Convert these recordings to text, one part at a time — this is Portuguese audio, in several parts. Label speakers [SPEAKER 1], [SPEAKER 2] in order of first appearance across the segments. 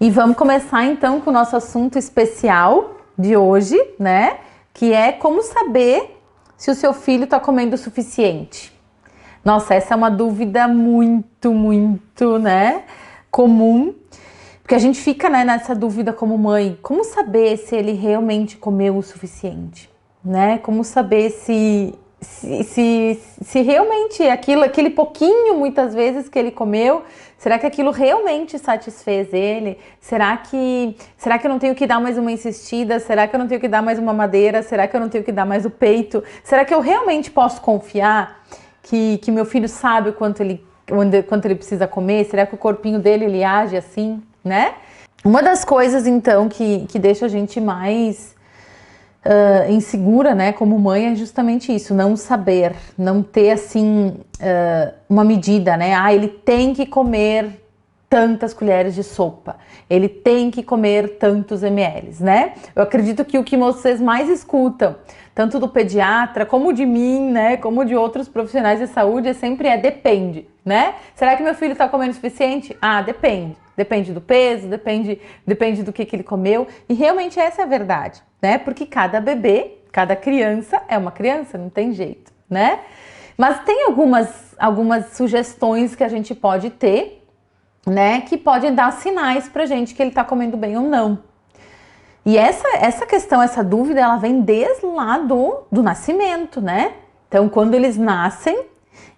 [SPEAKER 1] E vamos começar então com o nosso assunto especial de hoje, né? Que é como saber se o seu filho está comendo o suficiente. Nossa, essa é uma dúvida muito, né, comum. Porque a gente fica, né, nessa dúvida como mãe, como saber se ele realmente comeu o suficiente, né? Como saber se realmente aquele pouquinho, muitas vezes, que ele comeu, será que aquilo realmente satisfez ele? Será que eu não tenho que dar mais uma insistida? Será que eu não tenho que dar mais uma madeira? Será que eu não tenho que dar mais o peito? Será que eu realmente posso confiar que meu filho sabe o quanto ele precisa comer? Será que o corpinho dele ele age assim, né? Uma das coisas, então, que deixa a gente mais insegura, né, como mãe, é justamente isso, não saber, não ter, assim, uma medida, né? Ah, ele tem que comer tantas colheres de sopa, ele tem que comer tantos ml, né? Eu acredito que o que vocês mais escutam, tanto do pediatra, como de mim, né, como de outros profissionais de saúde, sempre depende, né? Será que meu filho está comendo o suficiente? Ah, depende. Depende do peso, depende do que ele comeu. E realmente essa é a verdade, né? Porque cada bebê, cada criança é uma criança, não tem jeito, né? Mas tem algumas sugestões que a gente pode ter, né? Que podem dar sinais pra gente que ele tá comendo bem ou não. E essa questão, essa dúvida, ela vem desde lá do nascimento, né? Então, quando eles nascem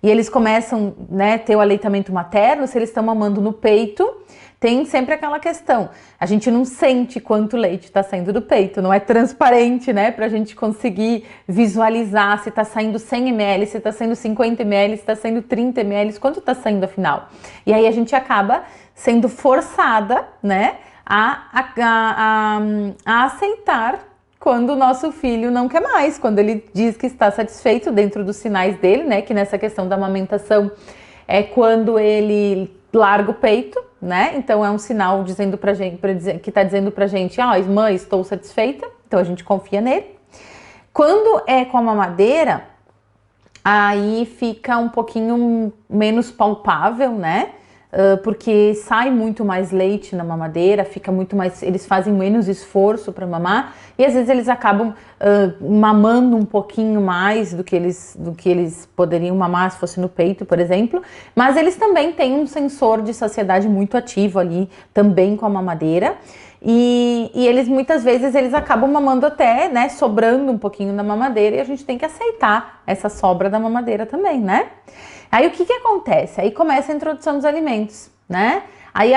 [SPEAKER 1] e eles começam, né, ter o aleitamento materno, se eles estão mamando no peito, tem sempre aquela questão, a gente não sente quanto leite está saindo do peito, não é transparente, né, pra gente conseguir visualizar se está saindo 100 ml, se está saindo 50 ml, se está saindo 30 ml, quanto está saindo afinal. E aí a gente acaba sendo forçada, né, a aceitar quando o nosso filho não quer mais, quando ele diz que está satisfeito dentro dos sinais dele, né, que nessa questão da amamentação é quando ele larga o peito, né? Então é um sinal dizendo pra gente, que está dizendo pra gente, mãe, estou satisfeita, então a gente confia nele. Quando é com a mamadeira, aí fica um pouquinho menos palpável, né? Porque sai muito mais leite na mamadeira, fica muito mais, eles fazem menos esforço para mamar e às vezes eles acabam mamando um pouquinho mais do que eles poderiam mamar se fosse no peito, por exemplo, mas eles também têm um sensor de saciedade muito ativo ali, também com a mamadeira. E eles muitas vezes eles acabam mamando até, né, sobrando um pouquinho na mamadeira e a gente tem que aceitar essa sobra da mamadeira também, né? Aí o que acontece? Aí começa a introdução dos alimentos, né? Aí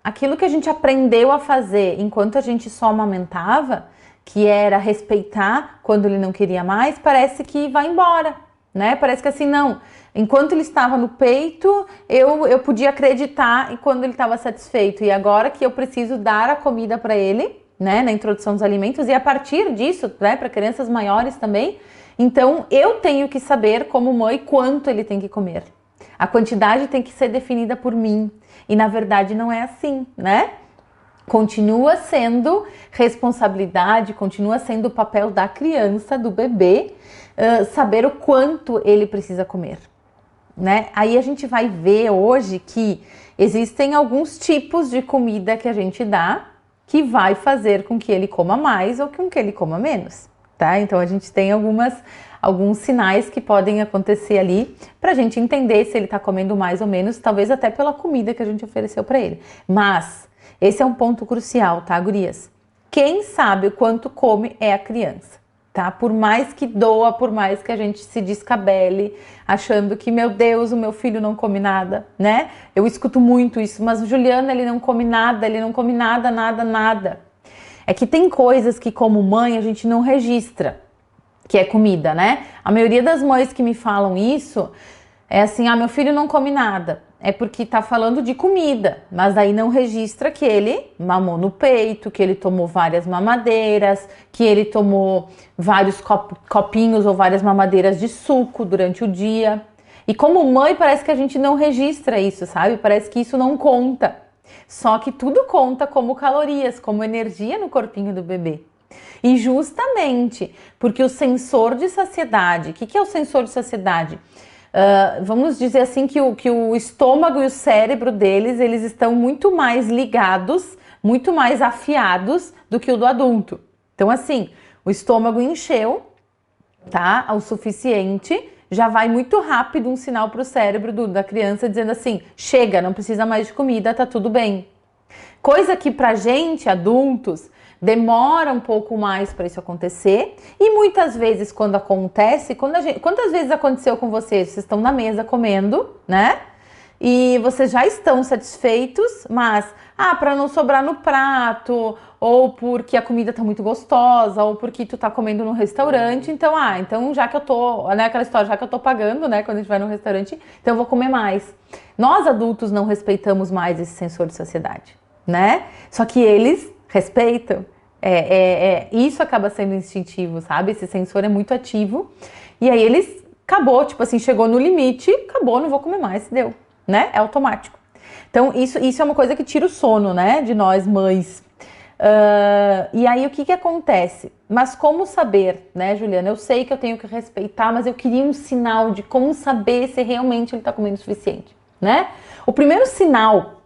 [SPEAKER 1] aquilo que a gente aprendeu a fazer enquanto a gente só amamentava, que era respeitar quando ele não queria mais, parece que vai embora, né? Parece que assim, não, enquanto ele estava no peito, eu podia acreditar quando ele estava satisfeito. E agora que eu preciso dar a comida para ele, né, na introdução dos alimentos, e a partir disso, né, para crianças maiores também, então eu tenho que saber, como mãe, quanto ele tem que comer. A quantidade tem que ser definida por mim. E na verdade não é assim, né? Continua sendo responsabilidade, continua sendo o papel da criança, do bebê, saber o quanto ele precisa comer, né? Aí a gente vai ver hoje que existem alguns tipos de comida que a gente dá que vai fazer com que ele coma mais ou com que ele coma menos, tá? Então a gente tem alguns sinais que podem acontecer ali pra gente entender se ele tá comendo mais ou menos, talvez até pela comida que a gente ofereceu pra ele. Mas esse é um ponto crucial, tá, gurias? Quem sabe o quanto come é a criança, tá? Por mais que doa, por mais que a gente se descabele, achando que, meu Deus, o meu filho não come nada, né? Eu escuto muito isso, mas Juliana, ele não come nada, nada. É que tem coisas que, como mãe, a gente não registra, que é comida, né? A maioria das mães que me falam isso é assim, meu filho não come nada. É porque tá falando de comida, mas aí não registra que ele mamou no peito, que ele tomou várias mamadeiras, que ele tomou vários copinhos ou várias mamadeiras de suco durante o dia. E como mãe, parece que a gente não registra isso, sabe? Parece que isso não conta. Só que tudo conta como calorias, como energia no corpinho do bebê. E justamente porque o sensor de saciedade, o que é o sensor de saciedade? Vamos dizer assim que o estômago e o cérebro deles, eles estão muito mais ligados, muito mais afiados do que o do adulto. Então assim, o estômago encheu, tá? O suficiente, já vai muito rápido um sinal para o cérebro da criança dizendo assim, chega, não precisa mais de comida, tá tudo bem. Coisa que pra gente, adultos, demora um pouco mais para isso acontecer, e muitas vezes quando acontece, quantas vezes aconteceu com vocês? Vocês estão na mesa comendo, né? E vocês já estão satisfeitos, mas para não sobrar no prato, ou porque a comida tá muito gostosa, ou porque tu tá comendo num restaurante, então já que eu tô, né, aquela história, já que eu tô pagando, né, quando a gente vai no restaurante, então eu vou comer mais. Nós adultos não respeitamos mais esse sensor de saciedade, né? Só que eles respeitam. Isso acaba sendo instintivo, sabe? Esse sensor é muito ativo. E aí eles, acabou, tipo assim, chegou no limite, acabou, não vou comer mais, deu, né? É automático. Então isso é uma coisa que tira o sono, né? De nós mães. E aí o que acontece? Mas como saber, né, Juliana? Eu sei que eu tenho que respeitar, mas eu queria um sinal de como saber se realmente ele tá comendo o suficiente, né? O primeiro sinal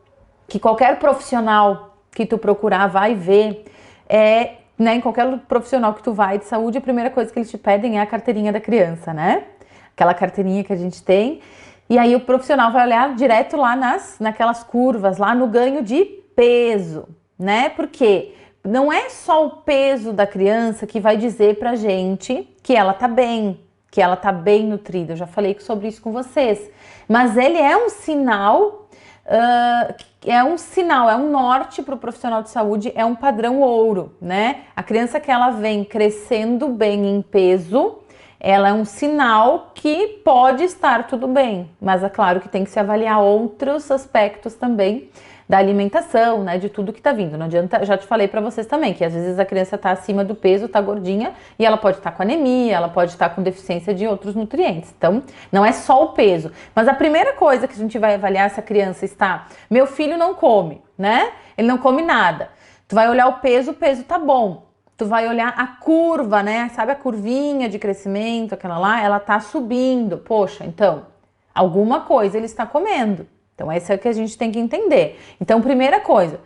[SPEAKER 1] que qualquer profissional que tu procurar vai ver né, em qualquer profissional que tu vai de saúde, a primeira coisa que eles te pedem é a carteirinha da criança, né? Aquela carteirinha que a gente tem. E aí o profissional vai olhar direto lá naquelas curvas, lá no ganho de peso, né? Porque não é só o peso da criança que vai dizer pra gente que ela tá bem, que ela tá bem nutrida. Eu já falei sobre isso com vocês. Mas ele é um sinal... é um norte para o profissional de saúde, é um padrão ouro, né? A criança que ela vem crescendo bem em peso, ela é um sinal que pode estar tudo bem, mas é claro que tem que se avaliar outros aspectos também da alimentação, né, de tudo que tá vindo. Não adianta, já te falei para vocês também, que às vezes a criança tá acima do peso, tá gordinha, e ela pode estar com anemia, ela pode estar com deficiência de outros nutrientes. Então, não é só o peso. Mas a primeira coisa que a gente vai avaliar se a criança está... Meu filho não come, né? Ele não come nada. Tu vai olhar o peso tá bom. Tu vai olhar a curva, né? Sabe a curvinha de crescimento, aquela lá? Ela tá subindo. Poxa, então, alguma coisa ele está comendo. Então, essa é o que a gente tem que entender. Então, primeira coisa,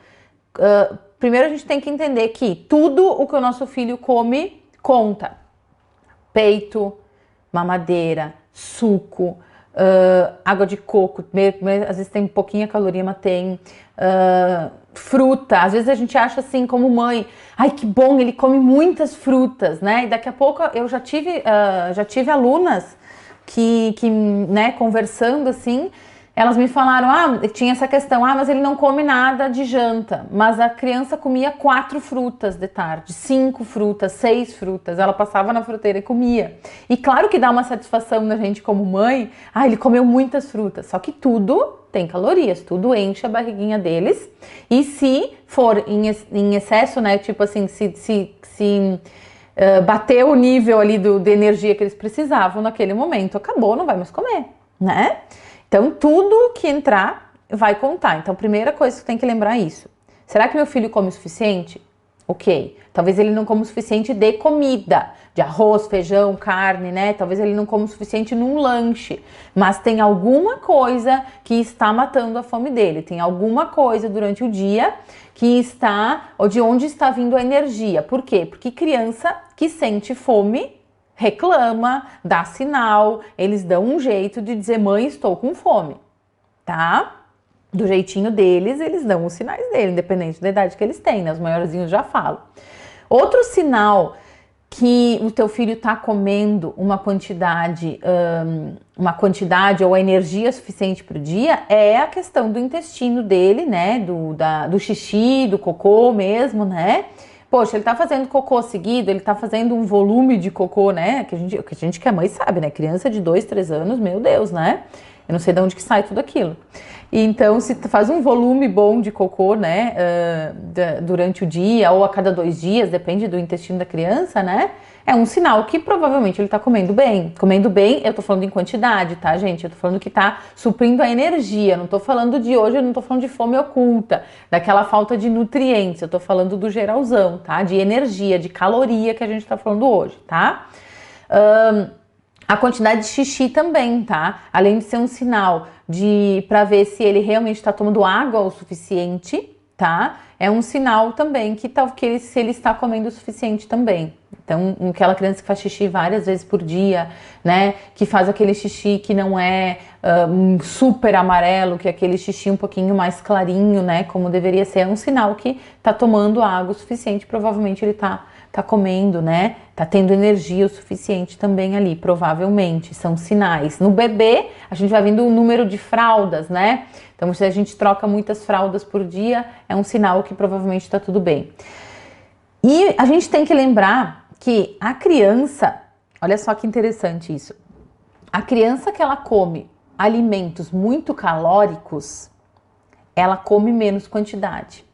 [SPEAKER 1] primeiro a gente tem que entender que tudo o que o nosso filho come conta. Peito, mamadeira, suco, água de coco, às vezes tem pouquinha caloria, mas tem fruta. Às vezes a gente acha assim, como mãe, ai que bom, ele come muitas frutas, né? E daqui a pouco eu já tive alunas que né, conversando assim, elas me falaram, tinha essa questão, mas ele não come nada de janta, mas a criança comia 4 frutas de tarde, 5 frutas, 6 frutas, ela passava na fruteira e comia. E claro que dá uma satisfação na gente como mãe, ele comeu muitas frutas, só que tudo tem calorias, tudo enche a barriguinha deles, e se for em excesso, né, tipo assim, se bater o nível ali de energia que eles precisavam naquele momento, acabou, não vai mais comer, né? Então, tudo que entrar vai contar. Então, primeira coisa que você tem que lembrar é isso. Será que meu filho come o suficiente? Ok. Talvez ele não coma o suficiente de comida, de arroz, feijão, carne, né? Talvez ele não coma o suficiente num lanche. Mas tem alguma coisa que está matando a fome dele. Tem alguma coisa durante o dia que está, ou de onde está vindo a energia. Por quê? Porque criança que sente fome reclama, dá sinal, eles dão um jeito de dizer, mãe, estou com fome, tá? Do jeitinho deles, eles dão os sinais dele, independente da idade que eles têm, né? Os maiorzinhos já falam. Outro sinal que o teu filho tá comendo uma quantidade ou energia suficiente para o dia é a questão do intestino dele, né? Do xixi, do cocô mesmo, né? Poxa, ele tá fazendo cocô seguido, ele tá fazendo um volume de cocô, né? Que a gente que é mãe sabe, né? Criança de 2, 3 anos, meu Deus, né? Eu não sei de onde que sai tudo aquilo. E então, se faz um volume bom de cocô, né? Durante o dia ou a cada 2 dias, depende do intestino da criança, né? É um sinal que provavelmente ele tá comendo bem. Comendo bem, eu tô falando em quantidade, tá, gente? Eu tô falando que tá suprindo a energia. Não tô falando de hoje, eu não tô falando de fome oculta, daquela falta de nutrientes. Eu tô falando do geralzão, tá? De energia, de caloria que a gente tá falando hoje, tá? A quantidade de xixi também, tá? Além de ser um sinal para ver se ele realmente está tomando água o suficiente, tá? É um sinal também se ele está comendo o suficiente também. Então, aquela criança que faz xixi várias vezes por dia, né? Que faz aquele xixi que não é super amarelo, que é aquele xixi um pouquinho mais clarinho, né? Como deveria ser, é um sinal que tá tomando água o suficiente. Provavelmente ele tá comendo, né? Tá tendo energia o suficiente também ali, provavelmente. São sinais. No bebê, a gente vai vendo o número de fraldas, né? Então, se a gente troca muitas fraldas por dia, é um sinal que provavelmente está tudo bem. E a gente tem que lembrar que a criança, olha só que interessante isso, a criança que ela come alimentos muito calóricos, ela come menos quantidade.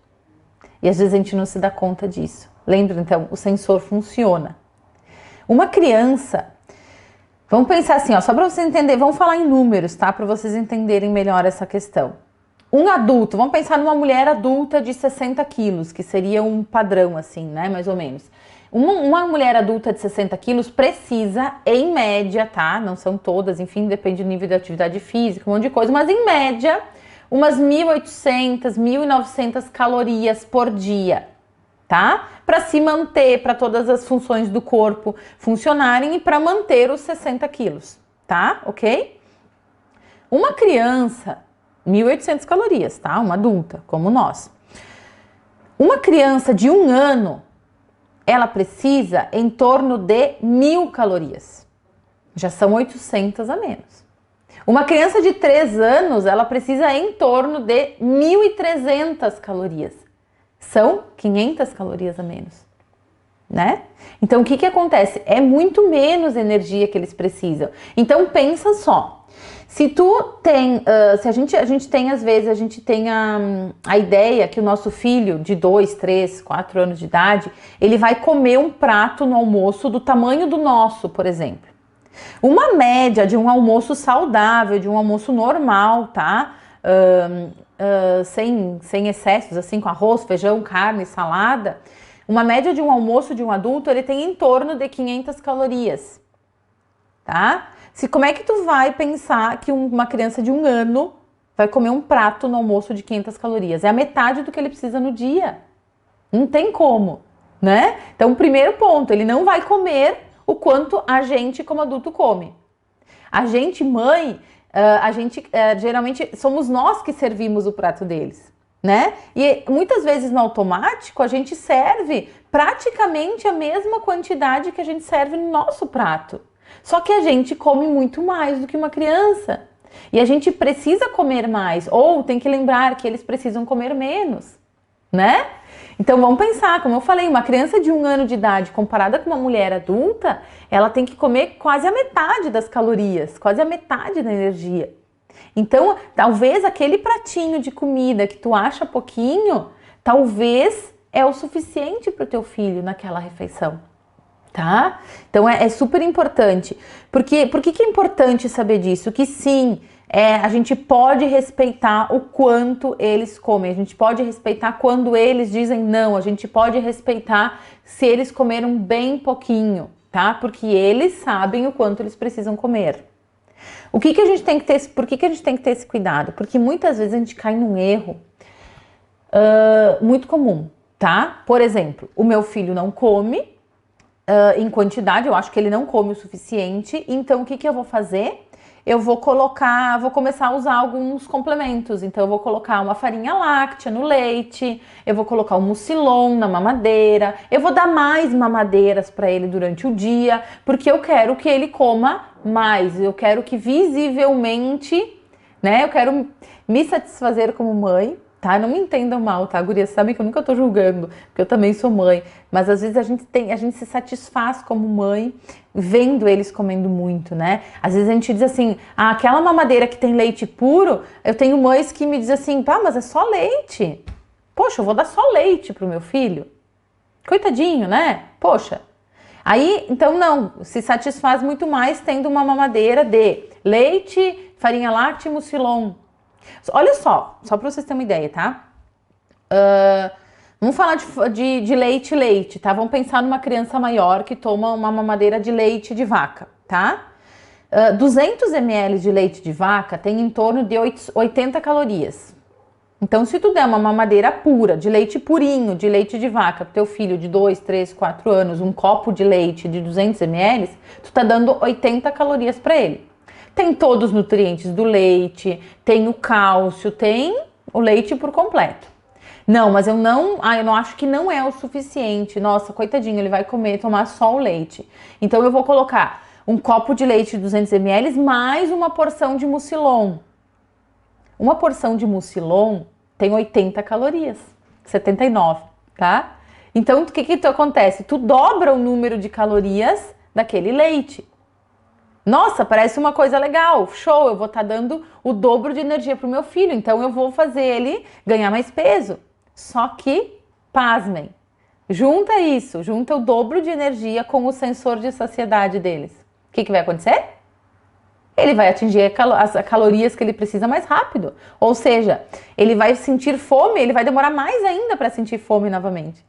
[SPEAKER 1] E às vezes a gente não se dá conta disso. Lembra, então, o sensor funciona. Uma criança, vamos pensar assim, ó, só para você entender, vamos falar em números, tá? Para vocês entenderem melhor essa questão. Um adulto, vamos pensar numa mulher adulta de 60 quilos, que seria um padrão assim, né, mais ou menos. Uma mulher adulta de 60 quilos precisa, em média, tá? Não são todas, enfim, depende do nível de atividade física, um monte de coisa, mas em média, umas 1.800, 1.900 calorias por dia, tá? Para se manter, para todas as funções do corpo funcionarem e para manter os 60 quilos, tá? Ok? Uma criança, 1.800 calorias, tá? Uma adulta, como nós. Uma criança de 1 ano, ela precisa em torno de 1.000 calorias. Já são 800 a menos. Uma criança de 3 anos, ela precisa em torno de 1.300 calorias. São 500 calorias a menos, né? Então, o que que acontece? É muito menos energia que eles precisam. Então, pensa só. Se tu tem, se a gente tem, às vezes, a gente tem a ideia que o nosso filho de 2, 3, 4 anos de idade, ele vai comer um prato no almoço do tamanho do nosso, por exemplo. Uma média de um almoço saudável, de um almoço normal, tá? Sem excessos, assim, com arroz, feijão, carne, salada. Uma média de um almoço de um adulto, ele tem em torno de 500 calorias, tá? Como é que tu vai pensar que uma criança de 1 ano vai comer um prato no almoço de 500 calorias? É a metade do que ele precisa no dia. Não tem como, né? Então, primeiro ponto, ele não vai comer o quanto a gente como adulto come. A gente, mãe, geralmente somos nós que servimos o prato deles, né? E muitas vezes no automático a gente serve praticamente a mesma quantidade que a gente serve no nosso prato. Só que a gente come muito mais do que uma criança. E a gente precisa comer mais, ou tem que lembrar que eles precisam comer menos, né? Então vamos pensar, como eu falei, uma criança de 1 ano de idade comparada com uma mulher adulta, ela tem que comer quase a metade das calorias, quase a metade da energia. Então, talvez aquele pratinho de comida que tu acha pouquinho, talvez é o suficiente para o teu filho naquela refeição. Tá? Então é super importante. Por que é importante saber disso? Que sim, a gente pode respeitar o quanto eles comem, a gente pode respeitar quando eles dizem não, a gente pode respeitar se eles comeram bem pouquinho, tá? Porque eles sabem o quanto eles precisam comer. Por que a gente tem que ter esse cuidado? Porque muitas vezes a gente cai num erro muito comum, tá? Por exemplo, o meu filho não come em quantidade, eu acho que ele não come o suficiente, então o que eu vou fazer? Eu vou começar a usar alguns complementos, então eu vou colocar uma farinha láctea no leite, eu vou colocar o mucilon na mamadeira, eu vou dar mais mamadeiras para ele durante o dia, porque eu quero que ele coma mais, eu quero que visivelmente, né, eu quero me satisfazer como mãe, tá? Não me entendam mal, tá, gurias? Sabem que eu nunca tô julgando, porque eu também sou mãe. Mas às vezes a gente se satisfaz como mãe vendo eles comendo muito, né? Às vezes a gente diz assim, aquela mamadeira que tem leite puro, eu tenho mães que me dizem assim, pá, mas é só leite. Poxa, eu vou dar só leite pro meu filho. Coitadinho, né? Poxa. Aí, então não, se satisfaz muito mais tendo uma mamadeira de leite, farinha láctea e mucilon. Olha só para vocês terem uma ideia, tá? Vamos falar de leite, tá? Vamos pensar numa criança maior que toma uma mamadeira de leite de vaca, tá? 200 ml de leite de vaca tem em torno de 80 calorias. Então, se tu der uma mamadeira pura, de leite purinho, de leite de vaca, pro teu filho de 2, 3, 4 anos, um copo de leite de 200 ml, tu tá dando 80 calorias para ele. Tem todos os nutrientes do leite, tem o cálcio, tem o leite por completo. Não, mas eu não acho que não é o suficiente. Nossa, coitadinho, ele vai tomar só o leite. Então, eu vou colocar um copo de leite de 200 ml mais uma porção de mucilon. Uma porção de mucilon tem 80 calorias, 79, tá? Então, o que acontece? Tu dobra o número de calorias daquele leite. Nossa, parece uma coisa legal, show, eu vou estar dando o dobro de energia pro meu filho, então eu vou fazer ele ganhar mais peso. Só que, pasmem, junta o dobro de energia com o sensor de saciedade deles. O que vai acontecer? Ele vai atingir as calorias que ele precisa mais rápido. Ou seja, ele vai sentir fome, ele vai demorar mais ainda para sentir fome novamente.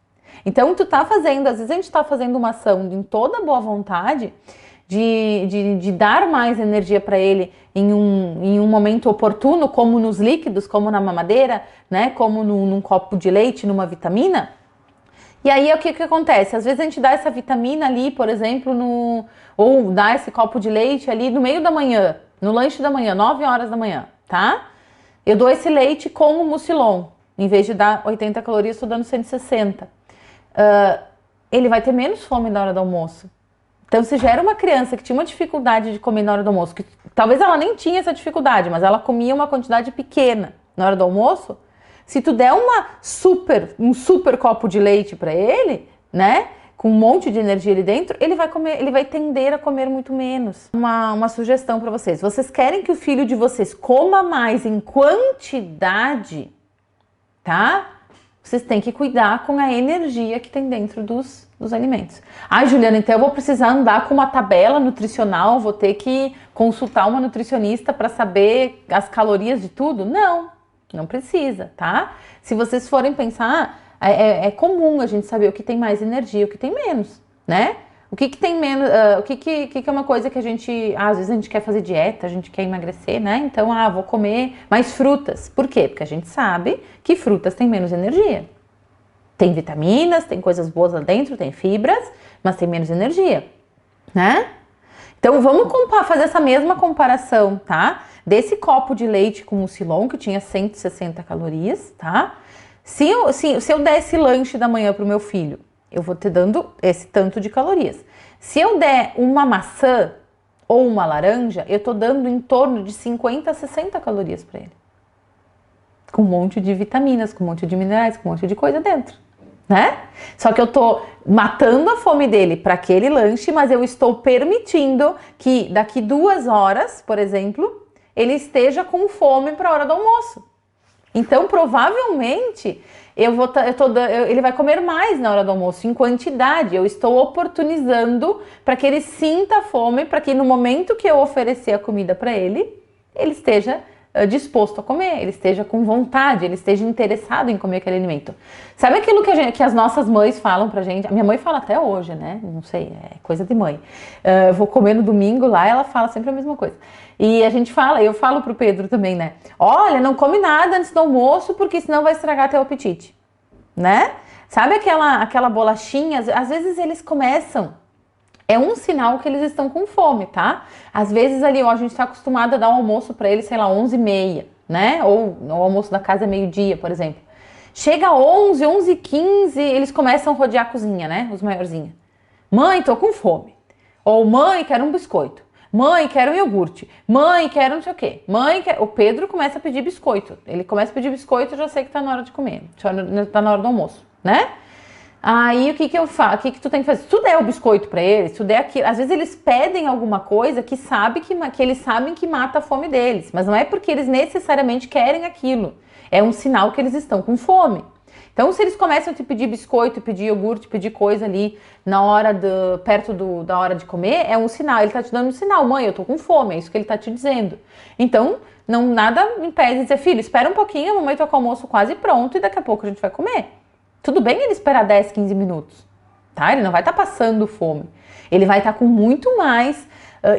[SPEAKER 1] Então, tu tá fazendo, às vezes a gente tá fazendo uma ação em toda boa vontade de dar mais energia para ele em um momento oportuno, como nos líquidos, como na mamadeira, né? Como num copo de leite, numa vitamina. E aí, o que acontece? Às vezes a gente dá essa vitamina ali, por exemplo, ou dá esse copo de leite ali no meio da manhã, no lanche da manhã, 9 horas da manhã, tá? Eu dou esse leite com o mucilon. Em vez de dar 80 calorias, estou dando 160. Ele vai ter menos fome na hora do almoço. Então, se já era uma criança que tinha uma dificuldade de comer na hora do almoço, que talvez ela nem tinha essa dificuldade, mas ela comia uma quantidade pequena na hora do almoço, se tu der um super copo de leite para ele, né, com um monte de energia ali dentro, ele vai tender a comer muito menos. Uma sugestão para vocês. Vocês querem que o filho de vocês coma mais em quantidade, tá? Vocês têm que cuidar com a energia que tem dentro dos alimentos. Juliana, então eu vou precisar andar com uma tabela nutricional, vou ter que consultar uma nutricionista para saber as calorias de tudo? Não precisa, tá? Se vocês forem pensar, é comum a gente saber o que tem mais energia e o que tem menos, né? O que tem menos, o que é uma coisa que a gente, às vezes a gente quer fazer dieta, a gente quer emagrecer, né? Então, vou comer mais frutas. Por quê? Porque a gente sabe que frutas têm menos energia. Tem vitaminas, tem coisas boas lá dentro, tem fibras, mas tem menos energia, né? Então, vamos fazer essa mesma comparação, tá? Desse copo de leite com mucilon, que tinha 160 calorias, tá? Se eu der esse lanche da manhã pro meu filho, eu vou te dando esse tanto de calorias. Se eu der uma maçã ou uma laranja, eu tô dando em torno de 50 a 60 calorias para ele. Com um monte de vitaminas, com um monte de minerais, com um monte de coisa dentro, né? Só que eu tô matando a fome dele para aquele lanche, mas eu estou permitindo que daqui 2 horas, por exemplo, ele esteja com fome para a hora do almoço. Então, provavelmente, ele vai comer mais na hora do almoço, em quantidade. Eu estou oportunizando para que ele sinta fome, para que no momento que eu oferecer a comida para ele, ele esteja disposto a comer, ele esteja com vontade, ele esteja interessado em comer aquele alimento. Sabe aquilo que as nossas mães falam pra gente? A minha mãe fala até hoje, né? Não sei, é coisa de mãe. Eu vou comer no domingo lá, ela fala sempre a mesma coisa. E a gente fala, eu falo pro Pedro também, né? Olha, não come nada antes do almoço, porque senão vai estragar teu apetite, né? Sabe aquela bolachinha? Às vezes eles começam, é um sinal que eles estão com fome, tá? Às vezes ali, a gente tá acostumado a dar um almoço pra eles, sei lá, 11h30, né? Ou o almoço da casa é meio-dia, por exemplo. Chega 11, 11h15, eles começam a rodear a cozinha, né? Os maiorzinhos. Mãe, tô com fome. Ou mãe, quero um biscoito. Mãe, quero um iogurte. Mãe, quero não sei o quê. O Pedro começa a pedir biscoito. Ele começa a pedir biscoito, eu já sei que tá na hora de comer. Tá na hora do almoço, né? Aí o que eu faço? O que tu tem que fazer? Se tu der o biscoito pra eles, se tu der aquilo, às vezes eles pedem alguma coisa que eles sabem que mata a fome deles, mas não é porque eles necessariamente querem aquilo. É um sinal que eles estão com fome. Então, se eles começam a te pedir biscoito, pedir iogurte, pedir coisa ali na hora perto da hora de comer, é um sinal. Ele tá te dando um sinal, mãe, eu tô com fome, é isso que ele tá te dizendo. Então, nada impede de dizer, filho, espera um pouquinho, a mamãe tá com o almoço quase pronto e daqui a pouco a gente vai comer. Tudo bem ele esperar 10, 15 minutos, tá? Ele não vai estar passando fome. Ele vai estar com muito mais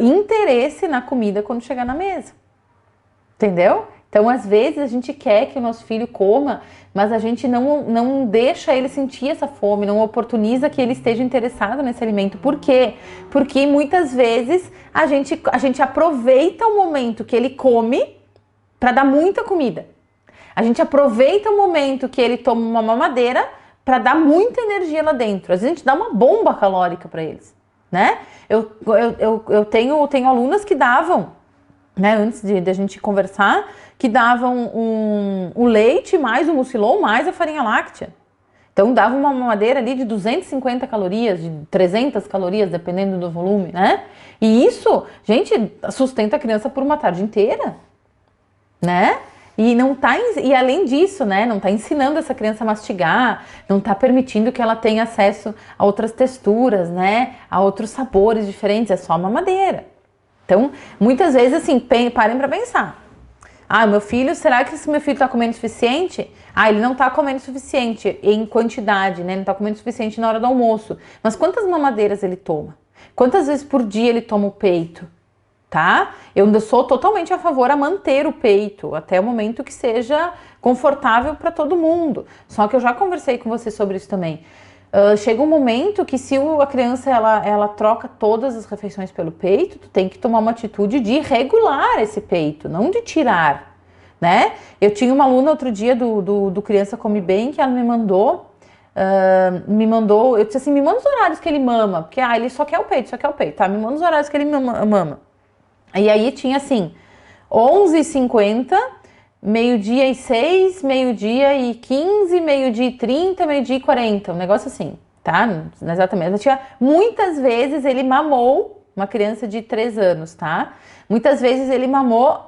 [SPEAKER 1] interesse na comida quando chegar na mesa. Entendeu? Então, às vezes, a gente quer que o nosso filho coma, mas a gente não deixa ele sentir essa fome, não oportuniza que ele esteja interessado nesse alimento. Por quê? Porque muitas vezes a gente aproveita o momento que ele come para dar muita comida. A gente aproveita o momento que ele toma uma mamadeira para dar muita energia lá dentro. Às vezes a gente dá uma bomba calórica para eles, né? Eu tenho alunas que davam, né, antes de a gente conversar, que davam o leite mais o mucilon mais a farinha láctea. Então dava uma mamadeira ali de 250 calorias, de 300 calorias, dependendo do volume, né? E isso, gente, sustenta a criança por uma tarde inteira, né? E além disso, né, não tá ensinando essa criança a mastigar, não tá permitindo que ela tenha acesso a outras texturas, né, a outros sabores diferentes, é só a mamadeira. Então, muitas vezes, assim, parem para pensar. Ah, meu filho, será que esse meu filho tá comendo o suficiente? Ah, ele não tá comendo o suficiente em quantidade, né? Ele não tá comendo o suficiente na hora do almoço. Mas quantas mamadeiras ele toma? Quantas vezes por dia ele toma o peito? Tá? Eu sou totalmente a favor a manter o peito até o momento que seja confortável para todo mundo. Só que eu já conversei com você sobre isso também. Chega um momento que se a criança ela troca todas as refeições pelo peito, tu tem que tomar uma atitude de regular esse peito, não de tirar, né? Eu tinha uma aluna outro dia do Criança Come Bem que ela me mandou, eu disse assim, me manda os horários que ele mama, porque ele só quer o peito, tá? Me manda os horários que ele mama. E aí tinha assim, 11h50, meio-dia e 6, meio-dia e 15, meio-dia e 30, meio-dia e 40, um negócio assim, tá? Não exatamente. Mas tinha, muitas vezes ele mamou, uma criança de 3 anos, tá? Muitas vezes ele mamou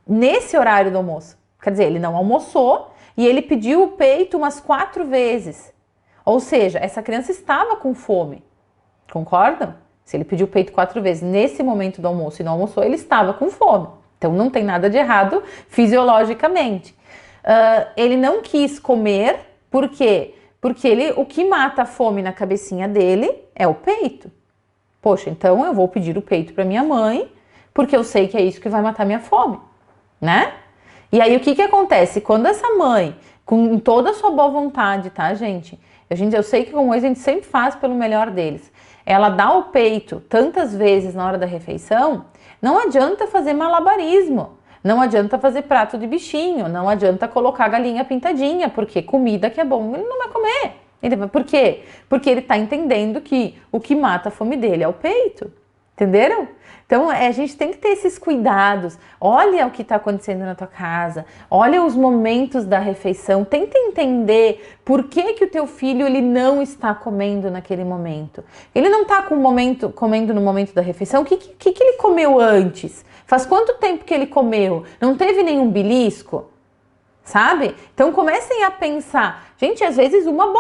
[SPEAKER 1] nesse horário do almoço. Quer dizer, ele não almoçou e ele pediu o peito umas 4 vezes. Ou seja, essa criança estava com fome. Concordam? Se ele pediu o peito 4 vezes nesse momento do almoço e não almoçou, ele estava com fome. Então não tem nada de errado fisiologicamente. Ele não quis comer, por quê? Porque o que mata a fome na cabecinha dele é o peito. Poxa, então eu vou pedir o peito para minha mãe, porque eu sei que é isso que vai matar minha fome, né? E aí o que acontece? Quando essa mãe, com toda a sua boa vontade, tá, gente? Eu sei que como a gente sempre faz pelo melhor deles. Ela dá o peito tantas vezes na hora da refeição, não adianta fazer malabarismo, não adianta fazer prato de bichinho, não adianta colocar galinha pintadinha, porque comida que é bom ele não vai comer. Por quê? Porque ele está entendendo que o que mata a fome dele é o peito. Entenderam? Então, a gente tem que ter esses cuidados. Olha o que está acontecendo na tua casa. Olha os momentos da refeição. Tenta entender por que o teu filho ele não está comendo naquele momento. Ele não está comendo no momento da refeição. O que ele comeu antes? Faz quanto tempo que ele comeu? Não teve nenhum belisco? Sabe? Então, comecem a pensar. Gente, às vezes uma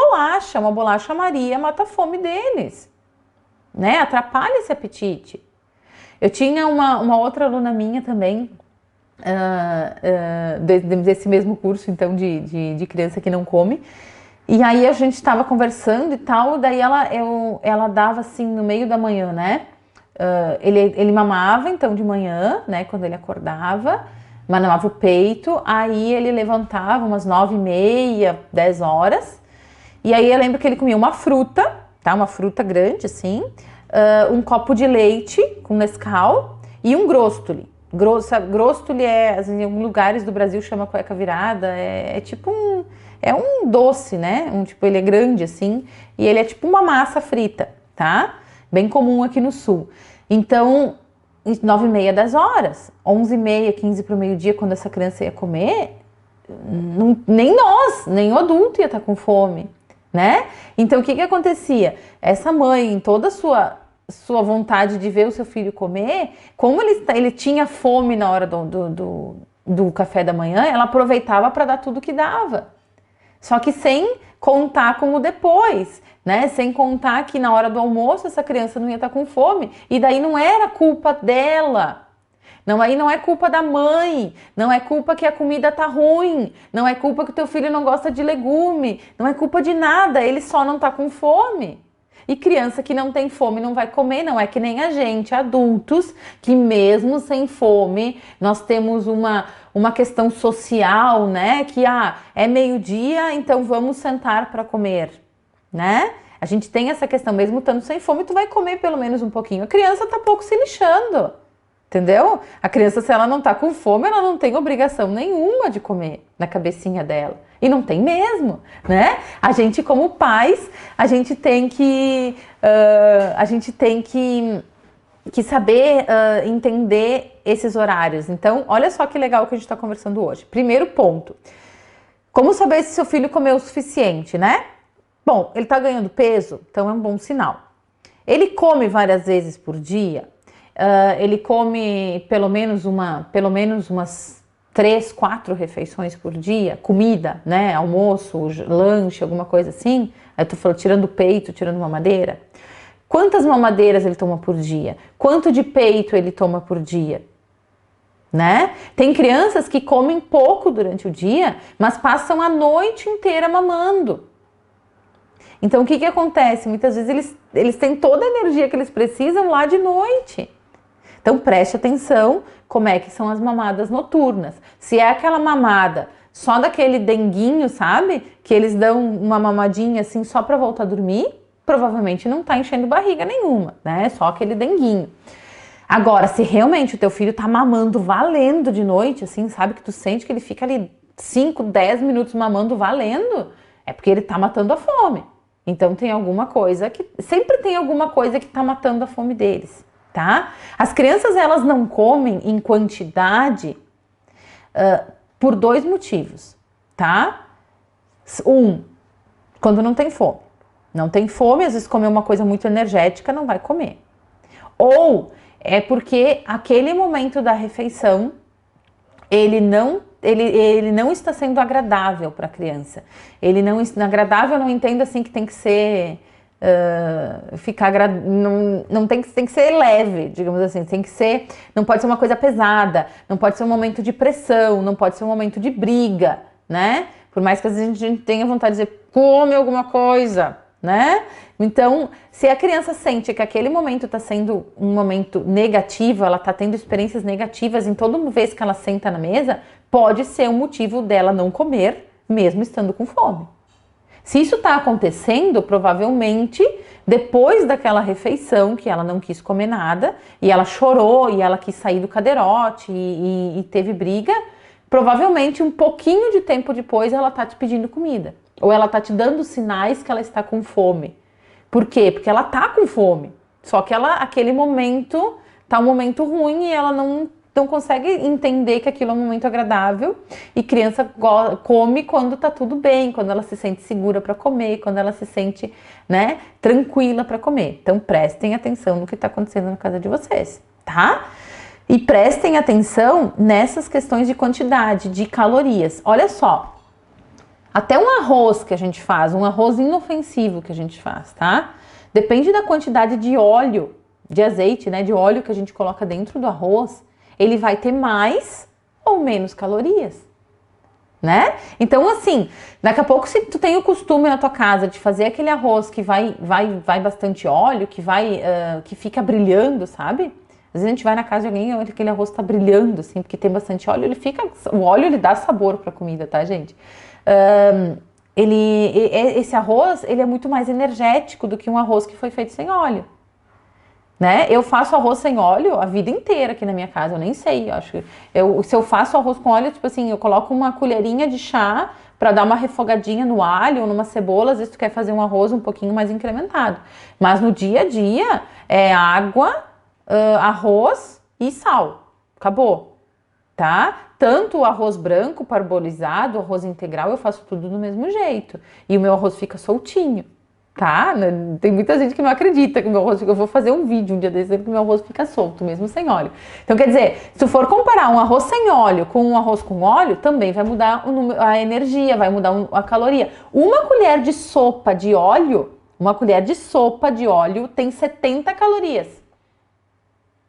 [SPEAKER 1] bolacha Maria mata a fome deles. Né? Atrapalha esse apetite. Eu tinha uma outra aluna minha também, desse mesmo curso, então, de criança que não come. E aí a gente estava conversando e tal, daí ela dava assim no meio da manhã, né? Ele mamava, então, de manhã, né? Quando ele acordava, mamava o peito, aí ele levantava umas 9h30, 10 horas. E aí eu lembro que ele comia uma fruta, tá? Uma fruta grande, assim, um copo de leite com Nescau e um grostoli. Grostoli assim, em alguns lugares do Brasil chama cueca virada, é tipo um doce, né? Tipo, ele é grande assim e ele é tipo uma massa frita, tá? Bem comum aqui no sul. Então, 9h30, 10 horas, 11h30, 15 para o meio-dia, quando essa criança ia comer, nem o adulto ia estar com fome, né? Então, o que acontecia? Essa mãe, em toda a sua vontade de ver o seu filho comer, como ele tinha fome na hora do café da manhã, ela aproveitava para dar tudo que dava. Só que sem contar com o depois, né? Sem contar que na hora do almoço essa criança não ia estar com fome. E daí não era culpa dela. Aí não é culpa da mãe, não é culpa que a comida tá ruim, não é culpa que o teu filho não gosta de legume, não é culpa de nada, ele só não tá com fome. E criança que não tem fome não vai comer, não é que nem a gente, adultos, que mesmo sem fome, nós temos uma questão social, né? Que é meio-dia, então vamos sentar para comer, né? A gente tem essa questão, mesmo estando sem fome, tu vai comer pelo menos um pouquinho. A criança tá pouco se lixando, entendeu? A criança, se ela não tá com fome, ela não tem obrigação nenhuma de comer na cabecinha dela. E não tem mesmo, né? A gente, como pais, a gente tem que saber entender esses horários. Então, olha só que legal que a gente está conversando hoje. Primeiro ponto, como saber se seu filho comeu o suficiente, né? Bom, ele está ganhando peso, então é um bom sinal. Ele come várias vezes por dia, ele come pelo menos umas 3, 4 refeições por dia, comida, né? Almoço, lanche, alguma coisa assim. Eu tô falando, tirando o peito, tirando mamadeira. Quantas mamadeiras ele toma por dia? Quanto de peito ele toma por dia? Né? Tem crianças que comem pouco durante o dia, mas passam a noite inteira mamando. Então o que acontece? Muitas vezes eles têm toda a energia que eles precisam lá de noite. Então preste atenção como é que são as mamadas noturnas. Se é aquela mamada só daquele denguinho, sabe? Que eles dão uma mamadinha assim só para voltar a dormir, provavelmente não tá enchendo barriga nenhuma, né? Só aquele denguinho. Agora, se realmente o teu filho tá mamando valendo de noite, assim, sabe? Que tu sente que ele fica ali 5, 10 minutos mamando valendo, é porque ele tá matando a fome. Então tem alguma coisa que... Sempre tem alguma coisa que tá matando a fome deles. Tá? As crianças, elas não comem em quantidade por 2 motivos, tá? Quando não tem fome. Não tem fome, às vezes comer uma coisa muito energética, não vai comer. Ou é porque aquele momento da refeição, ele não está sendo agradável para a criança. Agradável, eu não entendo assim que tem que ser... não tem que ser leve, digamos assim, não pode ser uma coisa pesada, não pode ser um momento de pressão, não pode ser um momento de briga, né? Por mais que às vezes a gente tenha vontade de dizer, come alguma coisa, né? Então, se a criança sente que aquele momento está sendo um momento negativo, ela está tendo experiências negativas em toda vez que ela senta na mesa, pode ser um motivo dela não comer, mesmo estando com fome. Se isso está acontecendo, provavelmente, depois daquela refeição que ela não quis comer nada, e ela chorou, e ela quis sair do cadeirote, e teve briga, provavelmente um pouquinho de tempo depois ela está te pedindo comida. Ou ela está te dando sinais que ela está com fome. Por quê? Porque ela está com fome. Só que aquele momento, está um momento ruim e ela não consegue entender que aquilo é um momento agradável, e criança come quando tá tudo bem, quando ela se sente segura para comer, quando ela se sente, né, tranquila para comer. Então prestem atenção no que está acontecendo na casa de vocês, tá? E prestem atenção nessas questões de quantidade, de calorias. Olha só, até um arroz que a gente faz, um arroz inofensivo que a gente faz, tá? Depende da quantidade de óleo, de azeite, né, de óleo que a gente coloca dentro do arroz, ele vai ter mais ou menos calorias, né? Então, assim, daqui a pouco, se tu tem o costume na tua casa de fazer aquele arroz que vai bastante óleo, que fica brilhando, sabe? Às vezes a gente vai na casa de alguém e aquele arroz tá brilhando, assim, porque tem bastante óleo, o óleo, ele dá sabor pra comida, tá, gente? Esse arroz, ele é muito mais energético do que um arroz que foi feito sem óleo. Né? Eu faço arroz sem óleo a vida inteira aqui na minha casa, eu nem sei, se eu faço arroz com óleo, tipo assim, eu coloco uma colherinha de chá para dar uma refogadinha no alho ou numa cebola, às vezes tu quer fazer um arroz um pouquinho mais incrementado, mas no dia a dia é água, arroz e sal, acabou, tá? Tanto o arroz branco parbolizado, o arroz integral, eu faço tudo do mesmo jeito, e o meu arroz fica soltinho. Tá? Tem muita gente que não acredita que o meu arroz fica... Eu vou fazer um vídeo um dia desse que o meu arroz fica solto, mesmo sem óleo. Então, quer dizer, se tu for comparar um arroz sem óleo com um arroz com óleo, também vai mudar a energia, vai mudar a caloria. Uma colher de sopa de óleo tem 70 calorias.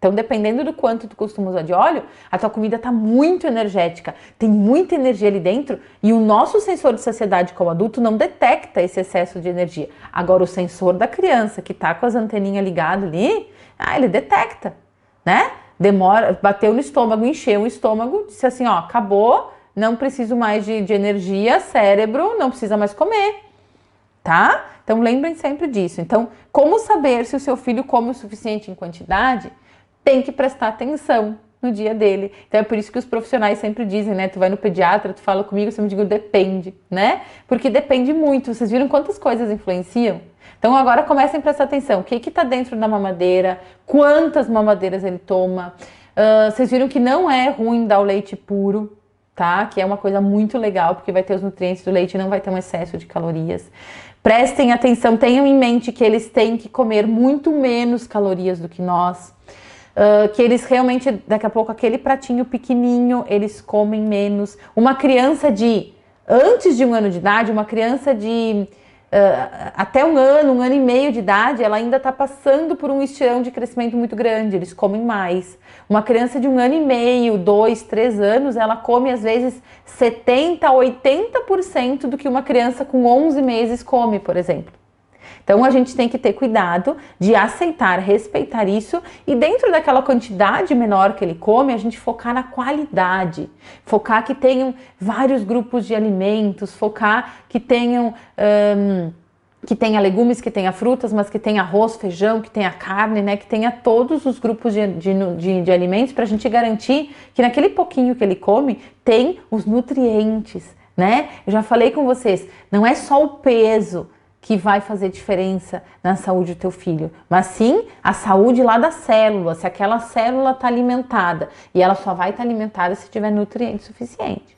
[SPEAKER 1] Então, dependendo do quanto tu costuma usar de óleo, a tua comida tá muito energética, tem muita energia ali dentro e o nosso sensor de saciedade como adulto não detecta esse excesso de energia. Agora, o sensor da criança que tá com as anteninhas ligadas ali, ele detecta, né? Demora, bateu no estômago, encheu o estômago, disse assim, ó, acabou, não preciso mais de energia, cérebro, não precisa mais comer, tá? Então, lembrem sempre disso. Então, como saber se o seu filho come o suficiente em quantidade? Tem que prestar atenção no dia dele. Então é por isso que os profissionais sempre dizem, né? Tu vai no pediatra, tu fala comigo, eu sempre digo depende, né? Porque depende muito. Vocês viram quantas coisas influenciam? Então agora comecem a prestar atenção. O que tá dentro da mamadeira? Quantas mamadeiras ele toma? Vocês viram que não é ruim dar o leite puro, tá? Que é uma coisa muito legal, porque vai ter os nutrientes do leite e não vai ter um excesso de calorias. Prestem atenção, tenham em mente que eles têm que comer muito menos calorias do que nós. Que eles realmente, daqui a pouco, aquele pratinho pequenininho, eles comem menos. Uma criança antes de 1 ano de idade, uma criança de até 1 ano e meio de idade, ela ainda está passando por um estirão de crescimento muito grande, eles comem mais. Uma criança de 1 ano e meio, 2, 3 anos, ela come às vezes 70% a 80% do que uma criança com 11 meses come, por exemplo. Então a gente tem que ter cuidado de aceitar, respeitar isso e dentro daquela quantidade menor que ele come, a gente focar na qualidade, focar que tenham vários grupos de alimentos, focar que tenham que tenha legumes, que tenha frutas, mas que tenha arroz, feijão, que tenha carne, né? Que tenha todos os grupos de alimentos para a gente garantir que naquele pouquinho que ele come tem os nutrientes, né? Eu já falei com vocês, não é só o peso que vai fazer diferença na saúde do teu filho, mas sim a saúde lá da célula, se aquela célula está alimentada, e ela só vai estar alimentada se tiver nutriente suficiente.